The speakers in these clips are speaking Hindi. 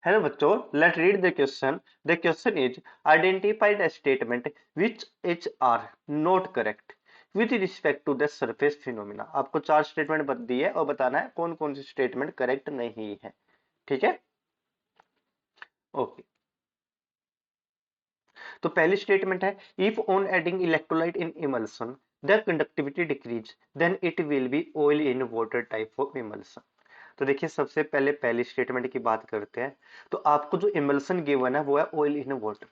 Hello बच्चों, let's read the question. The question is identify the statement which are not correct with respect to the surface phenomena. आपको चार स्टेटमेंट दी है और बताना है कौन कौन सी स्टेटमेंट करेक्ट नहीं है। ठीक है, ओके। तो पहली स्टेटमेंट है if on adding electrolyte in emulsion the conductivity decrease then it will be oil in water type of emulsion. तो देखिए सबसे पहले पहली स्टेटमेंट की बात करते हैं। तो आपको जो इमल्सन गिवन है वो है ऑयल इन वाटर,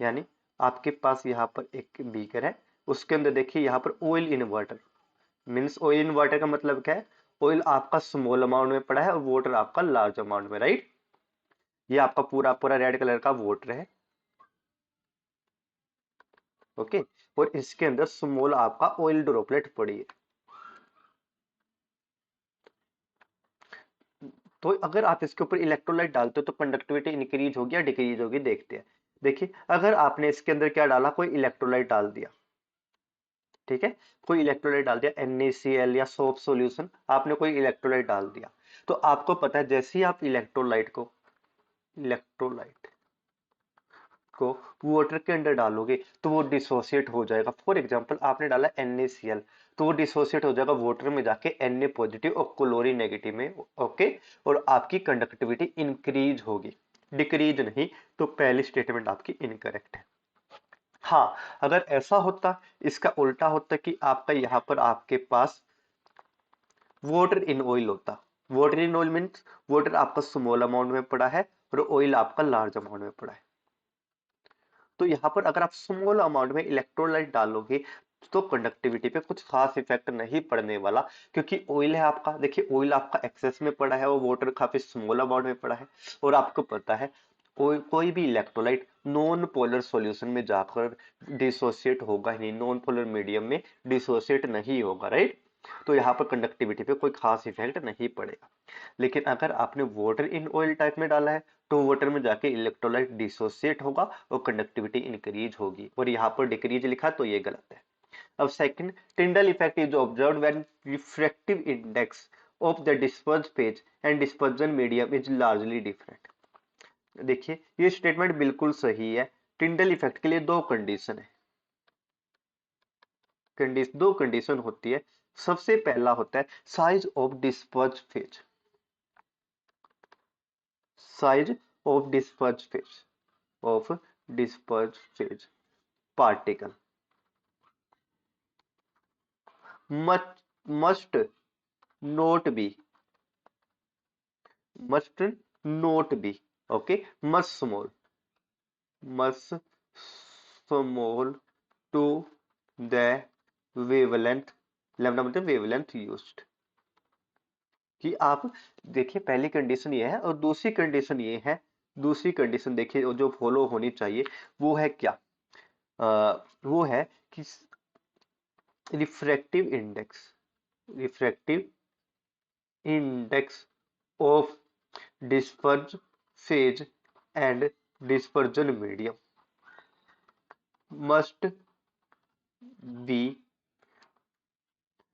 यानी आपके पास यहाँ पर एक बीकर है, उसके अंदर देखिए यहाँ पर oil in water. Means oil in water का मतलब क्या है, ऑयल आपका स्मॉल अमाउंट में पड़ा है और वाटर आपका लार्ज अमाउंट में, राइट। ये आपका पूरा पूरा रेड कलर का वाटर है, ओके। और इसके अंदर स्मॉल आपका ऑयल ड्रॉपलेट पड़ी है। तो अगर आप इसके ऊपर इलेक्ट्रोलाइट डालते हो तो कंडक्टिविटी इंक्रीज होगी या डिक्रीज होगी, देखते हैं। देखिए अगर आपने इसके अंदर क्या डाला, कोई इलेक्ट्रोलाइट डाल दिया, ठीक है, कोई इलेक्ट्रोलाइट डाल दिया NaCl या सोप सॉल्यूशन, आपने कोई इलेक्ट्रोलाइट डाल दिया, तो आपको पता है जैसे ही आप इलेक्ट्रोलाइट को वाटर के अंदर डालोगे तो वो डिसोसिएट हो जाएगा। फॉर एग्जांपल आपने डाला NaCl, तो वो डिसोसिएट हो जाएगा वाटर में जाके Na पॉजिटिव और क्लोरीन नेगेटिव में, ओके। और आपकी कंडक्टिविटी इंक्रीज होगी, डिक्रीज नहीं। तो पहली स्टेटमेंट आपकी इनकरेक्ट है। हाँ, अगर ऐसा होता, इसका उल्टा होता कि आपका यहाँ पर आपके पास वाटर इन ऑयल होता। Water in oil means water आपका स्मॉल अमाउंट में पड़ा है और ऑयल आपका लार्ज अमाउंट में पड़ा है। तो यहाँ पर अगर आप स्मॉल अमाउंट में इलेक्ट्रोलाइट डालोगे तो कंडक्टिविटी पे कुछ खास इफेक्ट नहीं पड़ने वाला, क्योंकि ऑयल है आपका, देखिए ऑयल आपका एक्सेस में पड़ा है और वाटर काफी स्मॉल अमाउंट में पड़ा है। और आपको पता है कोई भी इलेक्ट्रोलाइट नॉन पोलर सॉल्यूशन में जाकर डिसोसिएट होगा ही नहीं, नॉन पोलर मीडियम में डिसोसिएट नहीं होगा, राइट। तो यहाँ पर कंडक्टिविटी पे कोई खास इफेक्ट नहीं पड़ेगा। लेकिन अगर आपने वाटर इन ऑयल टाइप में डाला है तो वाटर में जाके इलेक्ट्रोलाइट डिसोसिएट होगा और कंडक्टिविटी इंक्रीज होगी, और यहाँ पर डिक्रीज लिखा तो ये गलत है। अब second, Tyndall effect is observed when refractive index of the disperse phase and dispersion medium is largely different. देखिए ये स्टेटमेंट बिल्कुल सही है। टिंडल इफेक्ट के लिए दो कंडीशन है, दो कंडीशन होती है। सबसे पहला होता है size of disperse phase, size of disperse phase of dispersed phase particle must must not be must not be okay must small to the wavelength lambda मतलब wavelength used। कि आप देखिए पहली कंडीशन ये है और दूसरी कंडीशन ये है, दूसरी कंडीशन देखिए जो फॉलो होनी चाहिए वो है क्या, वो है कि refractive index, refractive index of disperse phase and dispersion medium must be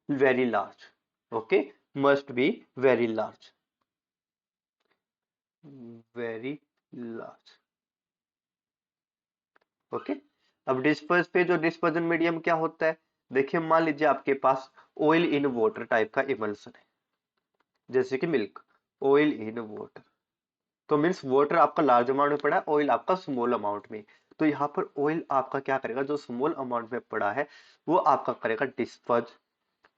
very large, okay, must be very large, very large, okay. अब डिस्पर्स फेज और डिस्पर्जन मीडियम क्या होता है, देखिए मान लीजिए आपके पास ऑयल इन वाटर टाइप का इमल्सन है, जैसे कि मिल्क, ऑयल इन वाटर, तो मीन्स वाटर आपका लार्ज अमाउंट में पड़ा है, ऑयल आपका स्मॉल अमाउंट में। तो यहाँ पर ऑयल आपका क्या करेगा, जो स्मॉल अमाउंट में पड़ा है वो आपका करेगा डिस्पर्ज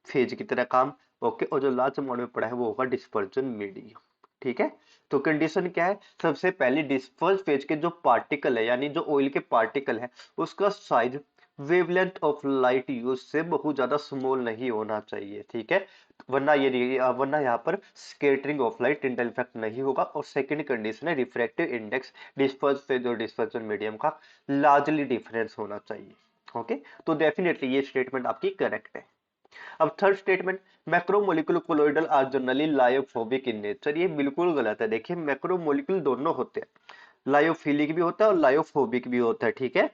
फेज की तरह काम, ओके। और जो लार्ज अमाउंट में पड़ा है वो होगा डिस्पर्जन मीडियम, ठीक है। तो कंडीशन क्या है, सबसे पहले डिस्पर्ज फेज के जो पार्टिकल है यानी जो ऑयल के पार्टिकल है उसका size wavelength of light use से बहुत ज्यादा स्मॉल नहीं होना चाहिए, ठीक है। वरना यहाँ पर scattering of light Tyndall effect नहीं होगा। और सेकंड कंडीशन है रिफ्रैक्टिव इंडेक्स डिस्पर्स फेज और डिस्पर्जन मीडियम का लार्जली डिफरेंस होना चाहिए, ओके। तो डेफिनेटली ये स्टेटमेंट आपकी करेक्ट है। अब third statement, macromolecule colloidal are generally lyophobic in nature, ये बिल्कुल गलत है। देखिए मैक्रोमोलिक्यूल दोनों होते हैं, लायोफिलिक भी होता है और लायोफोबिक भी होता है, ठीक है।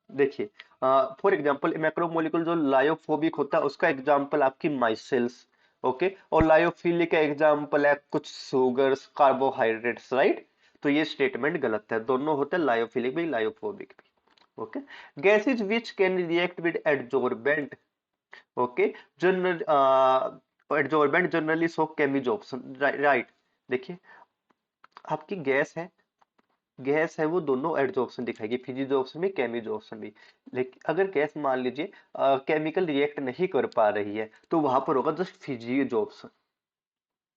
देखिए फॉर एग्जांपल मैक्रोमोलिक्यूल जो लायोफोबिक होता है उसका एग्जांपल आपकी माइसेल्स, ओके, और लायोफिलिक का एग्जाम्पल है कुछ शुगर्स, कार्बोहाइड्रेट्स, राइट। तो ये स्टेटमेंट गलत है, दोनों होते हैं लायोफिलिक भी लायोफोबिक भी। Okay, gases which can react with adsorbent, okay, general adsorbent generally show chemisorption, right. देखिए, आपकी गैस है वो दोनों एडजॉर्प्शन दिखाएगी, फिजिजॉर्प्शन भी केमिजॉर्प्शन भी। लेकिन अगर गैस मान लीजिए केमिकल रिएक्ट नहीं कर पा रही है तो वहां पर होगा जस्ट फिजिजॉर्प्शन।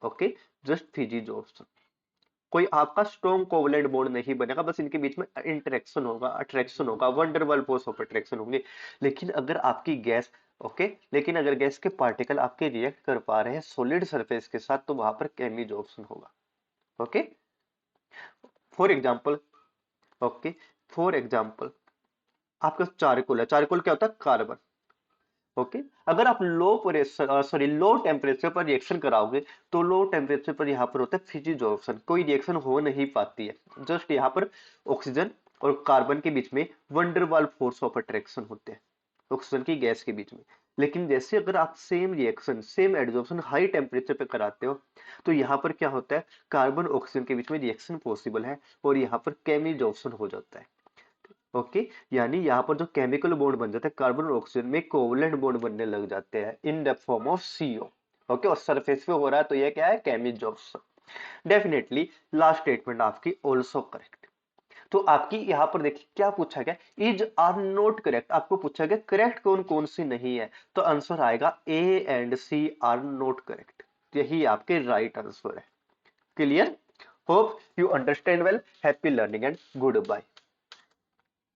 Okay, just फिजिजॉर्प्शन। कोई आपका स्ट्रॉन्ग कोवलेंट बॉन्ड नहीं बनेगा, बस इनके बीच में इंटरेक्शन होगा, अट्रैक्शन होगा, वंडरवल फोर्स ऑफ अट्रैक्शन होंगे। लेकिन अगर आपकी गैस, ओके, लेकिन अगर गैस के पार्टिकल आपके रिएक्ट कर पा रहे हैं सॉलिड सरफेस के साथ तो वहां पर केमिजॉर्प्शन होगा। Okay, for example, okay, for example आपका चारकोल है, चारकोल क्या होता है, कार्बन। ओके, अगर आप low pressure sorry low temperature पर रिएक्शन कराओगे तो लो टेम्परेचर पर यहाँ पर होता है फिजिजॉर्प्शन, कोई रिएक्शन हो नहीं पाती है, जस्ट यहाँ पर ऑक्सीजन और कार्बन के बीच में वंडरवाल फोर्स ऑफ अट्रैक्शन होते हैं, ऑक्सीजन की गैस के बीच में। लेकिन जैसे अगर आप same reaction same adsorption high temperature पे कराते हो तो यहाँ पर क्या होता है, कार्बन ऑक्सीजन के बीच में रिएक्शन पॉसिबल है और यहाँ पर केमिजॉर्प्शन हो जाता है। ओके, यानी यहाँ पर जो केमिकल बॉन्ड बन जाते हैं कार्बन और ऑक्सीजन में कोवलेंट बॉन्ड बनने लग जाते हैं in the form of CO. Okay, और सरफेस पे हो रहा है तो ये क्या है, केमिजॉर्प्शन। डेफिनेटली लास्ट स्टेटमेंट आपकी ऑल्सो करेक्ट। तो आपकी यहाँ पर देखिए क्या पूछा गया, इज आर नॉट करेक्ट, आपको पूछा गया करेक्ट कौन कौन सी नहीं है, तो आंसर आएगा A and C are not correct, यही आपके राइट आंसर है। Clear, hope you understand well, happy learning and good bye.